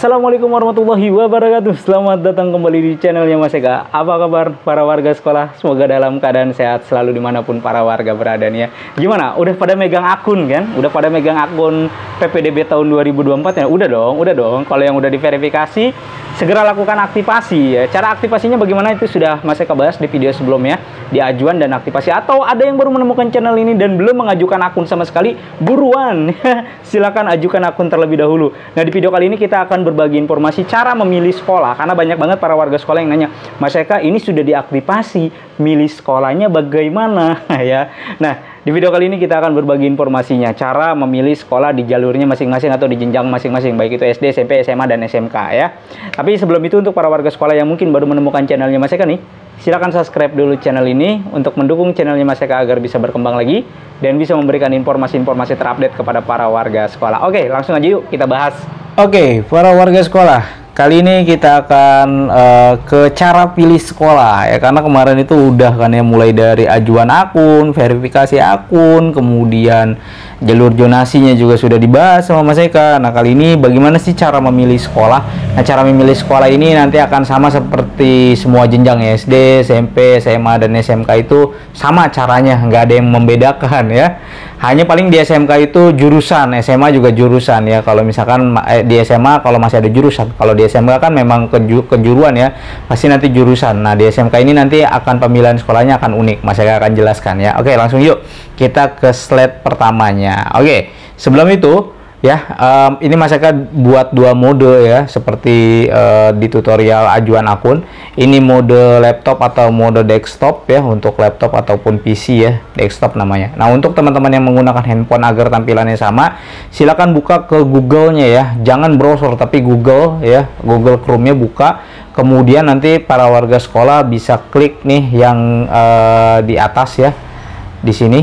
Assalamualaikum warahmatullahi wabarakatuh. Selamat datang kembali di channelnya Mas Eka. Apa kabar para warga sekolah? Semoga dalam keadaan sehat selalu dimanapun para warga berada nih ya. Gimana? Udah pada megang akun kan? Udah pada megang akun PPDB tahun 2024 ya? Udah dong. Kalau yang udah diverifikasi, segera lakukan aktivasi ya. Cara aktivasinya bagaimana itu sudah Mas Eka bahas di video sebelumnya, di ajuan dan aktivasi. Atau ada yang baru menemukan channel ini dan belum mengajukan akun sama sekali, buruan silakan ajukan akun terlebih dahulu. Nah, di video kali ini kita akan berbagi informasi cara memilih sekolah, karena banyak banget para warga sekolah yang nanya, Mas Eka ini sudah diaktifasi, milih sekolahnya bagaimana ya. Nah, di video kali ini kita akan berbagi informasinya, cara memilih sekolah di jalurnya masing-masing atau di jenjang masing-masing, baik itu SD, SMP, SMA, dan SMK ya. Tapi sebelum itu, untuk para warga sekolah yang mungkin baru menemukan channelnya Mas Eka nih, silakan subscribe dulu channel ini untuk mendukung channelnya Mas Eka agar bisa berkembang lagi dan bisa memberikan informasi-informasi terupdate kepada para warga sekolah. Oke, langsung aja yuk kita bahas. Oke, para warga sekolah, kali ini kita akan ke cara pilih sekolah ya, karena kemarin itu udah kan ya, mulai dari ajuan akun, verifikasi akun, kemudian jalur zonasinya juga sudah dibahas sama Mas Eka. Nah, kali ini bagaimana sih cara memilih sekolah? Nah, cara memilih sekolah ini nanti akan sama seperti semua jenjang ya, SD, SMP, SMA, dan SMK itu sama caranya, nggak ada yang membedakan ya. Hanya paling di SMK itu jurusan, SMA juga jurusan ya. Kalau misalkan di SMA kalau masih ada jurusan, kalau di SMK kan memang kejuruan ya, pasti nanti jurusan. Nah, di SMK ini nanti akan pemilihan sekolahnya akan unik, Mas Eka akan jelaskan ya. Oke, langsung yuk kita ke slide pertamanya. Oke, sebelum itu ya, ini Mas Eka buat dua mode ya, seperti di tutorial ajuan akun. Ini mode laptop atau mode desktop ya, untuk laptop ataupun PC ya, desktop namanya. Nah, untuk teman-teman yang menggunakan handphone agar tampilannya sama, silakan buka ke Google-nya ya, jangan browser tapi Google ya, Google Chrome-nya buka. Kemudian nanti para warga sekolah bisa klik nih yang di atas ya, di sini.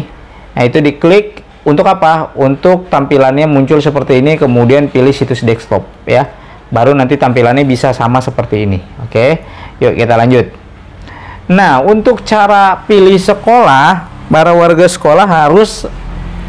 Nah, itu diklik. Untuk apa? Untuk tampilannya muncul seperti ini, kemudian pilih situs desktop ya. Baru nanti tampilannya bisa sama seperti ini. Oke, yuk kita lanjut. Nah, untuk cara pilih sekolah, para warga sekolah harus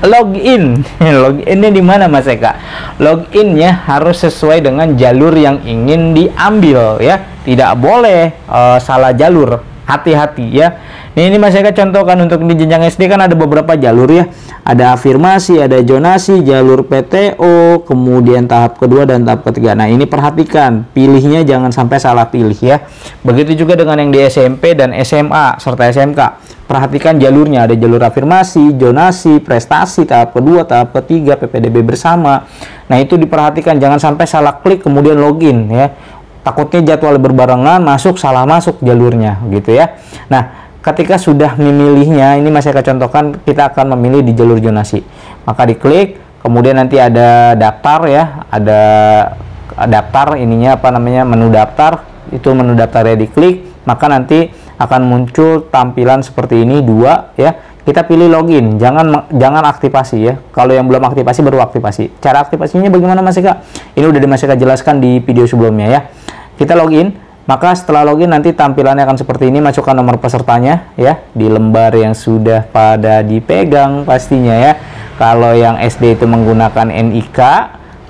login. Loginnya di mana Mas Eka? Loginnya harus sesuai dengan jalur yang ingin diambil ya. Tidak boleh salah jalur. Hati-hati ya. Ini Mas Eka contohkan untuk di jenjang SD kan ada beberapa jalur ya. Ada afirmasi, ada zonasi, jalur PTO, kemudian tahap kedua dan tahap ketiga. Nah, ini perhatikan, pilihnya jangan sampai salah pilih ya. Begitu juga dengan yang di SMP dan SMA serta SMK. Perhatikan jalurnya, ada jalur afirmasi, zonasi, prestasi, tahap kedua, tahap ketiga, PPDB bersama. Nah, itu diperhatikan, jangan sampai salah klik kemudian login ya. Takutnya jadwal berbarengan, salah masuk jalurnya gitu ya. Nah, ketika sudah memilihnya, ini Mas Eka contohkan, kita akan memilih di jalur zonasi. Maka diklik, kemudian nanti ada daftar ya, ada daftar ininya apa namanya, menu daftar. Itu menu daftarnya diklik, maka nanti akan muncul tampilan seperti ini dua ya. Kita pilih login, jangan aktivasi ya. Kalau yang belum aktivasi baru aktivasi. Cara aktivasinya bagaimana Mas Eka? Ini udah Mas Eka jelaskan di video sebelumnya ya. Kita login, maka setelah login nanti tampilannya akan seperti ini. Masukkan nomor pesertanya ya di lembar yang sudah pada dipegang pastinya ya. Kalau yang SD itu menggunakan NIK,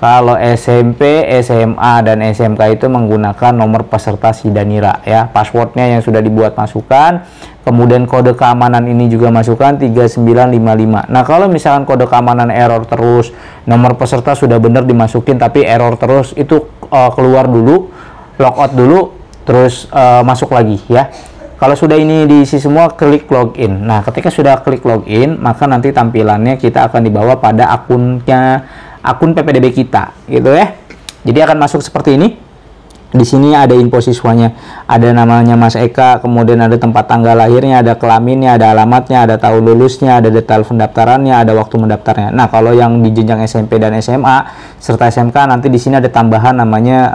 kalau SMP, SMA, dan SMK itu menggunakan nomor peserta Sidanira ya. Passwordnya yang sudah dibuat masukkan. Kemudian kode keamanan ini juga masukkan 3955. Nah, kalau misalkan kode keamanan error terus, nomor peserta sudah benar dimasukin tapi error terus, itu keluar dulu, logout dulu, terus masuk lagi ya. Kalau sudah ini diisi semua, klik login. Nah, ketika sudah klik login, maka nanti tampilannya kita akan dibawa pada akun PPDB kita gitu ya. Jadi akan masuk seperti ini. Di sini ada info siswanya, ada namanya Mas Eka, kemudian ada tempat tanggal lahirnya, ada kelaminnya, ada alamatnya, ada tahun lulusnya, ada detail pendaftarannya, ada waktu mendaftarnya. Nah, kalau yang di jenjang SMP dan SMA serta SMK, nanti di sini ada tambahan namanya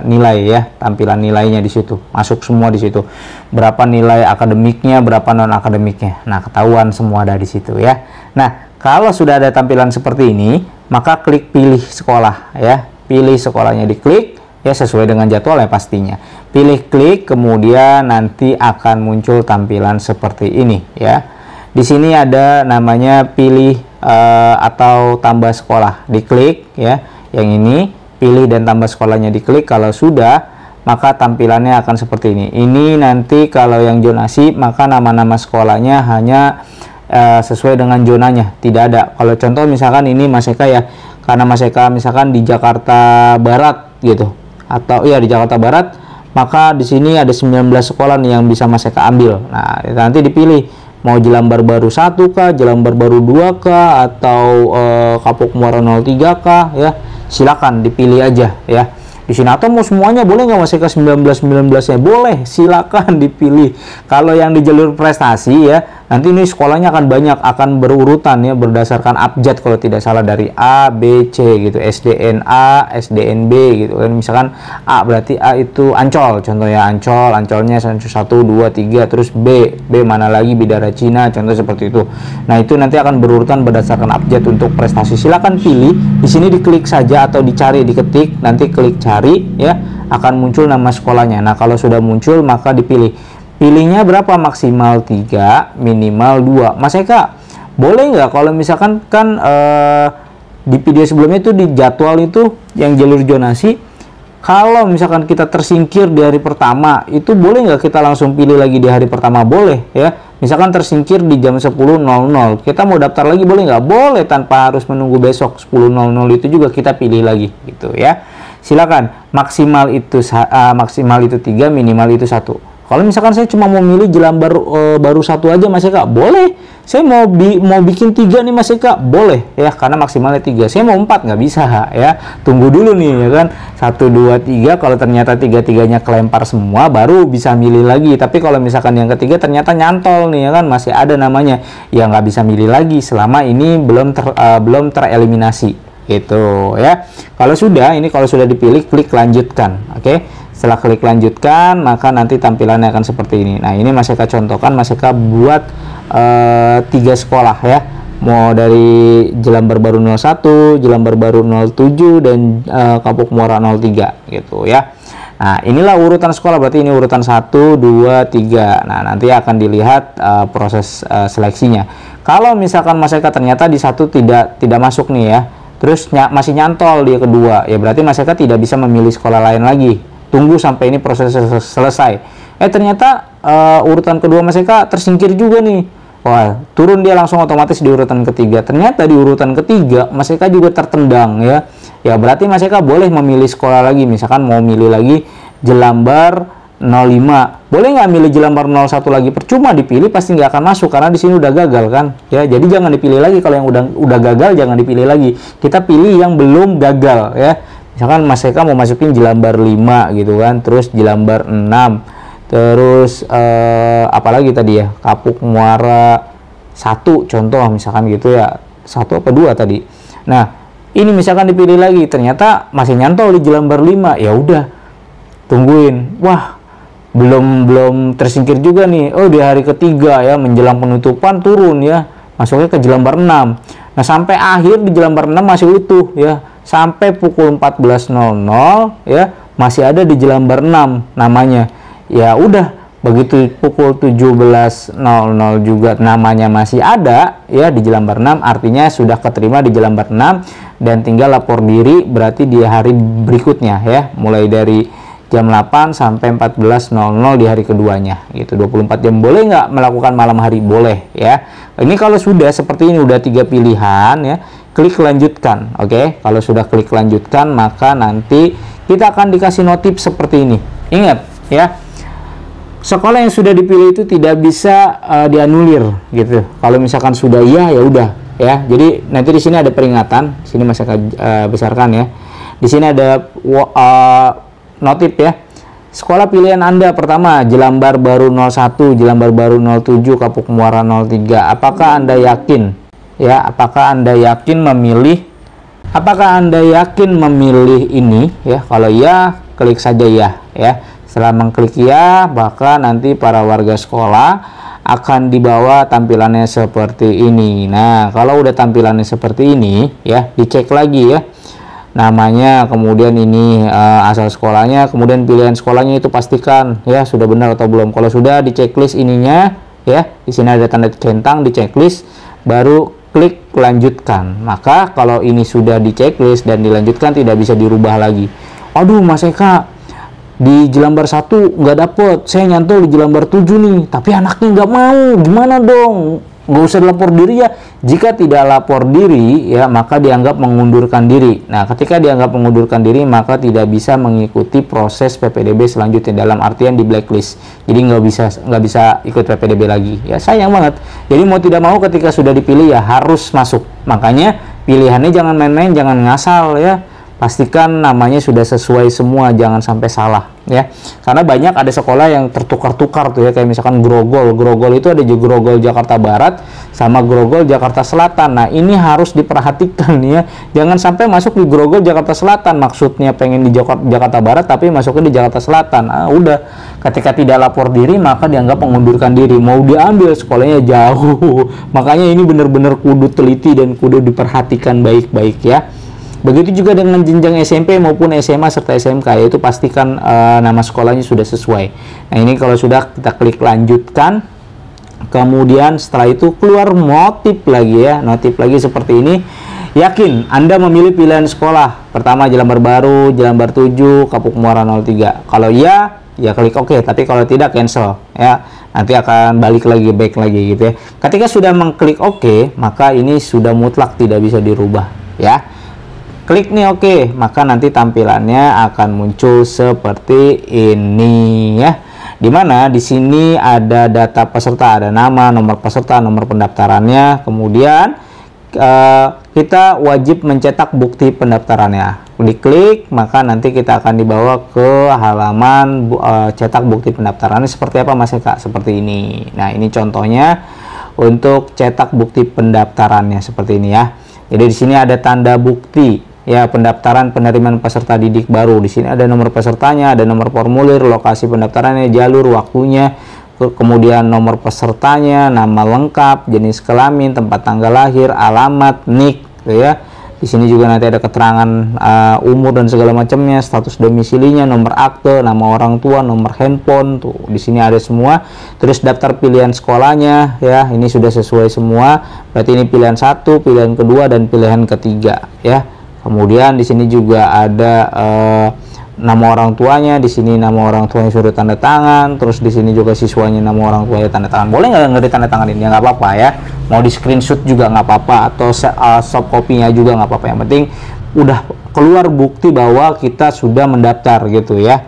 nilai ya, tampilan nilainya di situ, masuk semua di situ. Berapa nilai akademiknya, berapa non akademiknya. Nah, ketahuan semua ada di situ ya. Nah, kalau sudah ada tampilan seperti ini, maka klik pilih sekolah ya. Pilih sekolahnya diklik. Ya, sesuai dengan jadwal ya pastinya. Pilih klik, kemudian nanti akan muncul tampilan seperti ini ya. Di sini ada namanya pilih atau tambah sekolah. Diklik ya, yang ini. pilih dan tambah sekolahnya diklik. Kalau sudah, maka tampilannya akan seperti ini. Ini nanti kalau yang zonasi, maka nama-nama sekolahnya hanya sesuai dengan zonanya, tidak ada. Kalau contoh misalkan ini Mas Eka ya, karena Mas Eka misalkan di Jakarta Barat gitu, atau iya di Jakarta Barat, maka di sini ada 19 sekolah nih yang bisa Mas Eka ambil. Nah, nanti dipilih mau Jelambar Baru 1 kah, Jelambar Baru 2 kah, atau Kapuk Muara 03 kah, ya silakan dipilih aja ya. Di sini atau mau semuanya boleh nggak Mas Eka 19-19-nya? Boleh, silakan dipilih. Kalau yang di jalur prestasi ya, nanti ini sekolahnya akan banyak, akan berurutan ya, berdasarkan abjad kalau tidak salah, dari A, B, C gitu, SDN A, SDN B gitu kan. Misalkan A berarti A itu Ancol, contohnya Ancol, Ancolnya 1, 2, 3, terus B mana lagi Bidara Cina, contoh seperti itu. Nah, itu nanti akan berurutan berdasarkan abjad untuk prestasi. Silakan pilih, di sini diklik saja atau dicari, diketik, nanti klik cari ya, akan muncul nama sekolahnya. Nah, kalau sudah muncul maka dipilih. Pilihnya berapa? Maksimal 3, minimal 2. Mas Eka, boleh nggak kalau misalkan kan di video sebelumnya itu di jadwal itu yang jalur zonasi, kalau misalkan kita tersingkir di hari pertama, itu boleh nggak kita langsung pilih lagi di hari pertama? Boleh ya. Misalkan tersingkir di jam 10.00, kita mau daftar lagi boleh nggak? Boleh, tanpa harus menunggu besok 10.00 itu juga kita pilih lagi gitu ya. Silakan, maksimal itu 3, minimal itu 1. Kalau misalkan saya cuma mau milih Jelambar baru 1 aja Mas Eka, boleh. Saya mau bikin 3 nih Mas Eka, boleh ya, karena maksimalnya 3. Saya mau 4 nggak bisa ya. Tunggu dulu nih ya kan. 1, 2, 3, kalau ternyata 3-3-nya kelempar semua baru bisa milih lagi. Tapi kalau misalkan yang ketiga ternyata nyantol nih ya kan, masih ada namanya, ya nggak bisa milih lagi selama ini belum tereliminasi gitu ya. Kalau sudah dipilih, klik lanjutkan. Oke. Setelah klik lanjutkan, maka nanti tampilannya akan seperti ini. Nah, ini Mas Eka contohkan, Mas Eka buat 3 sekolah ya. Mau dari Jelambar Baru 01, Jelambar Baru 07, dan Kapuk Muara 03 gitu ya. Nah, inilah urutan sekolah, berarti ini urutan 1, 2, 3. Nah, nanti akan dilihat proses seleksinya. Kalau misalkan Mas Eka ternyata di 1 tidak masuk nih ya, terus masih nyantol di kedua, ya berarti Mas Eka tidak bisa memilih sekolah lain lagi. Tunggu sampai ini proses selesai. Ternyata urutan kedua Mas Eka tersingkir juga nih. Wah, turun dia langsung otomatis di urutan ketiga. Ternyata di urutan ketiga Mas Eka juga tertendang ya. Ya berarti Mas Eka boleh memilih sekolah lagi. Misalkan mau milih lagi Jelambar 05. Boleh nggak milih Jelambar 01 lagi? Percuma dipilih, pasti nggak akan masuk karena di sini udah gagal kan. Ya, jadi jangan dipilih lagi. Kalau yang udah gagal jangan dipilih lagi. Kita pilih yang belum gagal ya. Misalkan Mas Eka mau masukin Jelambar 5 gitu kan, terus Jelambar 6, terus apalagi tadi ya, Kapuk Muara 1 contoh misalkan gitu ya, 1 apa 2 tadi. Nah, ini misalkan dipilih lagi, ternyata masih nyantol di Jelambar 5, ya udah tungguin. Wah, belum tersingkir juga nih. Oh, di hari ketiga ya, menjelang penutupan turun ya, masuknya ke Jelambar 6. Nah, sampai akhir di Jelambar 6 masih utuh ya. Sampai pukul 14.00 ya masih ada di Jelambar 6 namanya. Ya udah, begitu pukul 17.00 juga namanya masih ada ya di Jelambar 6, artinya sudah keterima di Jelambar 6 dan tinggal lapor diri berarti di hari berikutnya ya, mulai dari jam 8 sampai 14.00 di hari keduanya gitu. 24 jam. Boleh nggak melakukan malam hari? Boleh ya. Ini kalau sudah seperti ini, udah 3 pilihan ya, klik lanjutkan. Oke, kalau sudah klik lanjutkan maka nanti kita akan dikasih notif seperti ini. Ingat ya, sekolah yang sudah dipilih itu tidak bisa dianulir gitu. Kalau misalkan sudah iya ya udah ya. Jadi nanti di sini ada peringatan. Sini Mas Eka besarkan ya. Di sini ada notif ya. Sekolah pilihan Anda pertama Jelambar Baru 01, Jelambar Baru 07, Kapuk Muara 03. Apakah Anda yakin? Ya, apakah Anda yakin memilih? Apakah Anda yakin memilih ini? Ya, kalau ya, klik saja ya. Ya, setelah mengklik ya, maka nanti para warga sekolah akan dibawa tampilannya seperti ini. Nah, kalau udah tampilannya seperti ini, ya, dicek lagi ya. Namanya, kemudian ini asal sekolahnya, kemudian pilihan sekolahnya itu pastikan ya sudah benar atau belum. Kalau sudah, di checklist ininya ya, di sini ada tanda centang di checklist, baru klik lanjutkan. Maka kalau ini sudah di checklist dan dilanjutkan, tidak bisa dirubah lagi. Aduh Mas Eka, di Jelambar 1 nggak dapet, saya nyantol di Jelambar 7 nih, tapi anaknya nggak mau, gimana dong? Nggak usah lapor diri ya. Jika tidak lapor diri ya, maka dianggap mengundurkan diri. Nah, ketika dianggap mengundurkan diri, maka tidak bisa mengikuti proses PPDB selanjutnya, dalam artian di blacklist. Jadi nggak bisa ikut PPDB lagi. Ya sayang banget. Jadi mau tidak mau ketika sudah dipilih ya harus masuk. Makanya pilihannya jangan main-main, jangan ngasal ya. Pastikan namanya sudah sesuai semua, jangan sampai salah ya. Karena banyak ada sekolah yang tertukar-tukar tuh ya, kayak misalkan Grogol itu ada juga Grogol Jakarta Barat sama Grogol Jakarta Selatan. Nah, ini harus diperhatikan ya. Jangan sampai masuk di Grogol Jakarta Selatan, maksudnya pengen di Jakarta Barat tapi masuknya di Jakarta Selatan. Udah, ketika tidak lapor diri maka dianggap mengundurkan diri. Mau diambil sekolahnya jauh. Makanya ini benar-benar kudu teliti dan kudu diperhatikan baik-baik ya. Begitu juga dengan jenjang SMP maupun SMA serta SMK, yaitu pastikan nama sekolahnya sudah sesuai. Nah, ini kalau sudah, kita klik lanjutkan. Kemudian setelah itu keluar notif lagi ya, notif lagi seperti ini. Yakin Anda memilih pilihan sekolah. Pertama Jelambar Baru, Jelambar 7, Kapuk Muara 03. Kalau iya, ya klik OK, tapi kalau tidak cancel ya. Nanti akan balik lagi, back lagi gitu ya. Ketika sudah mengklik OK, maka ini sudah mutlak tidak bisa dirubah ya. Klik nih OK, maka nanti tampilannya akan muncul seperti ini ya. Dimana di sini ada data peserta, ada nama, nomor peserta, nomor pendaftarannya. Kemudian kita wajib mencetak bukti pendaftarannya. Diklik, maka nanti kita akan dibawa ke halaman cetak bukti pendaftarannya. Seperti apa Mas Eka? Seperti ini. Nah, ini contohnya untuk cetak bukti pendaftarannya seperti ini ya. Jadi di sini ada tanda bukti ya, pendaftaran penerimaan peserta didik baru. Di sini ada nomor pesertanya, ada nomor formulir, lokasi pendaftarannya, jalur, waktunya, kemudian nomor pesertanya, nama lengkap, jenis kelamin, tempat tanggal lahir, alamat, NIK gitu ya. Di sini juga nanti ada keterangan umur dan segala macamnya, status domisilinya, nomor akte, nama orang tua, nomor handphone tuh. Di sini ada semua. Terus daftar pilihan sekolahnya ya, ini sudah sesuai semua. Berarti ini pilihan 1, pilihan kedua dan pilihan ketiga ya. Kemudian di sini juga ada nama orang tuanya, di sini nama orang tuanya sudah tanda tangan, terus di sini juga siswanya nama orang tuanya tanda tangan. Boleh nggak ditanda tanganin? Ya nggak apa-apa ya. Mau di screenshot juga nggak apa-apa, atau soft copy-nya juga nggak apa-apa. Yang penting udah keluar bukti bahwa kita sudah mendaftar gitu ya.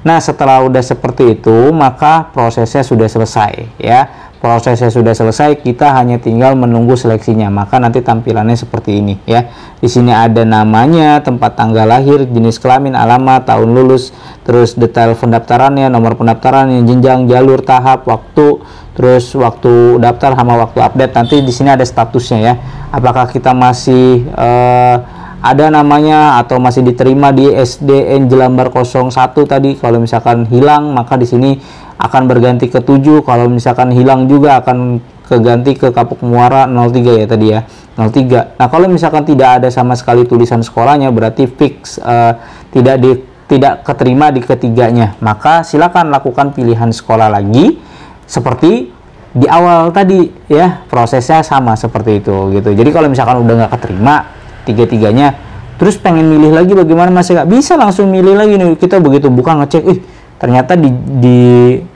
Nah, setelah udah seperti itu, maka prosesnya sudah selesai ya. Prosesnya sudah selesai, kita hanya tinggal menunggu seleksinya. Maka nanti tampilannya seperti ini ya. Di sini ada namanya, tempat tanggal lahir, jenis kelamin, alamat, tahun lulus, terus detail pendaftarannya, nomor pendaftarannya, jenjang, jalur, tahap, waktu, terus waktu daftar sama waktu update. Nanti di sini ada statusnya ya. Apakah kita masih ada namanya atau masih diterima di SDN Jelambar 01 tadi. Kalau misalkan hilang, maka di sini akan berganti ke 7. Kalau misalkan hilang juga akan keganti ke Kapuk Muara 03 ya tadi ya, 03. Nah, kalau misalkan tidak ada sama sekali tulisan sekolahnya, berarti fix tidak keterima di ketiganya. Maka silakan lakukan pilihan sekolah lagi seperti di awal tadi ya. Prosesnya sama seperti itu gitu. Jadi kalau misalkan udah nggak keterima tiga-tiganya, terus pengen milih lagi, bagaimana Mas Eka? Bisa langsung milih lagi nih. Kita begitu buka ngecek, ternyata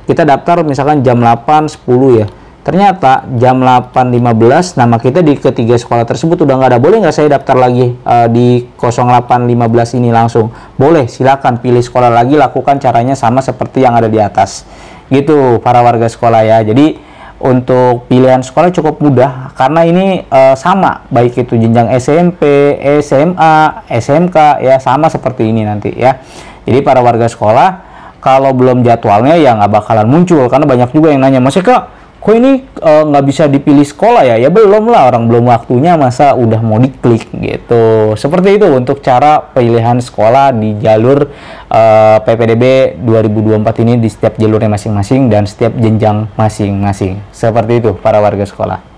kita daftar misalkan jam 8.10 ya. Ternyata jam 8.15 nama kita di ketiga sekolah tersebut udah nggak ada. Boleh nggak saya daftar lagi di 08.15 ini langsung? Boleh, silakan pilih sekolah lagi, lakukan caranya sama seperti yang ada di atas. Gitu para warga sekolah ya. Jadi untuk pilihan sekolah cukup mudah karena ini sama, baik itu jenjang SMP, SMA, SMK ya, sama seperti ini nanti ya. Jadi para warga sekolah kalau belum jadwalnya ya nggak bakalan muncul, karena banyak juga yang nanya, Mas Eka, kok ini nggak bisa dipilih sekolah ya? Ya belum lah, orang belum waktunya masa udah mau diklik gitu. Seperti itu untuk cara pilihan sekolah di jalur PPDB 2024 ini, di setiap jalurnya masing-masing dan setiap jenjang masing-masing. Seperti itu para warga sekolah.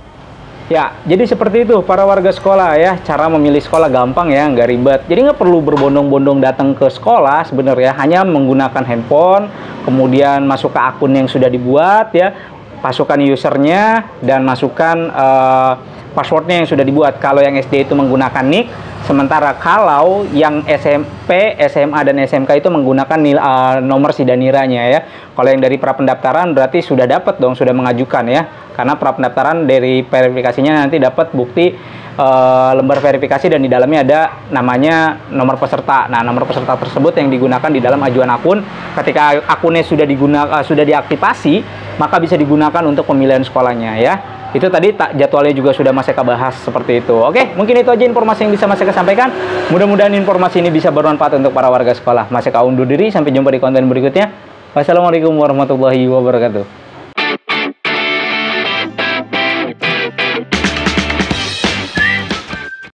Ya, jadi seperti itu para warga sekolah ya, cara memilih sekolah gampang ya, nggak ribet. Jadi nggak perlu berbondong-bondong datang ke sekolah sebenarnya, hanya menggunakan handphone, kemudian masuk ke akun yang sudah dibuat ya. masukkan usernya dan masukkan passwordnya yang sudah dibuat. Kalau yang SD itu menggunakan nick, sementara kalau yang SMP, SMA, dan SMK itu menggunakan nomor sidaniranya ya. Kalau yang dari prapendaftaran berarti sudah dapat dong, sudah mengajukan ya. Karena prapendaftaran dari verifikasinya nanti dapat bukti lembar verifikasi dan di dalamnya ada namanya nomor peserta. Nah, nomor peserta tersebut yang digunakan di dalam ajuan akun. Ketika akunnya sudah diaktifasi, maka bisa digunakan untuk pemilihan sekolahnya ya. Itu tadi jadwalnya juga sudah Mas Eka bahas seperti itu. Oke, mungkin itu aja informasi yang bisa Mas Eka sampaikan. Mudah-mudahan informasi ini bisa bermanfaat untuk para warga sekolah. Mas Eka undur diri, sampai jumpa di konten berikutnya. Wassalamualaikum warahmatullahi wabarakatuh.